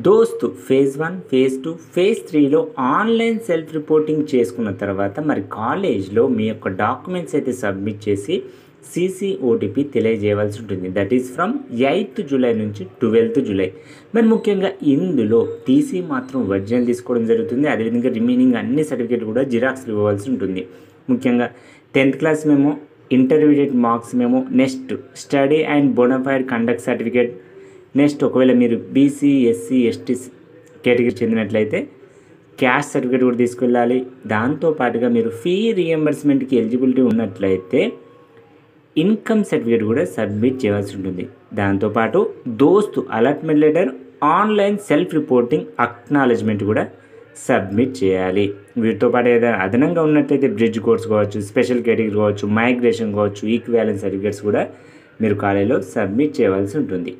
దోస్త్ phase 1, phase 2, ఫేజ్ 3లో ఆన్లైన్ సెల్ఫ్ రిపోర్టింగ్ చేసుకున్న తర్వాత మరి కాలేజ్లో మీ యొక్క డాక్యుమెంట్స్ అయితే సబ్మిట్ చేసి ఓటీపీ తెలియజేయవలసి ఉంటుంది. That is from 8th July నుంచి 12th జూలై. మరి ముఖ్యంగా ఇందులో టీసీ మాత్రం ఒరిజినల్ తీసుకోవడం జరుగుతుంది. అదేవిధంగా రిమైనింగ్ అన్ని సర్టిఫికేట్ కూడా జిరాక్స్లు ఇవ్వవలసి ఉంటుంది. ముఖ్యంగా 10th క్లాస్ మేము, ఇంటర్మీడియట్ మార్క్స్ మేము, next study and bonafide conduct certificate, next ఒకవేళ మీరు బీసీ, ఎస్సీ, ఎస్టీ కేటగిరీ చెందినట్లయితే క్యాస్ట్ సర్టిఫికేట్ కూడా తీసుకెళ్ళాలి. దాంతోపాటుగా మీరు ఫీ రీఎంబర్స్మెంట్కి ఎలిజిబిలిటీ ఉన్నట్లయితే ఇన్కమ్ సర్టిఫికేట్ కూడా సబ్మిట్ చేయాల్సి ఉంటుంది. దాంతోపాటు DOST allotment letter, online self reporting acknowledgement కూడా సబ్మిట్ చేయాలి. వీటితో పాటు ఏదైనా అదనంగా ఉన్నట్లయితే బ్రిడ్జ్ కోర్స్ కావచ్చు, స్పెషల్ కేటగిరీ కావచ్చు, మైగ్రేషన్ కావచ్చు, ఈక్వాలెన్స్ సర్టిఫికేట్స్ కూడా మీరు కాలేజీలో సబ్మిట్ చేయవలసి ఉంటుంది.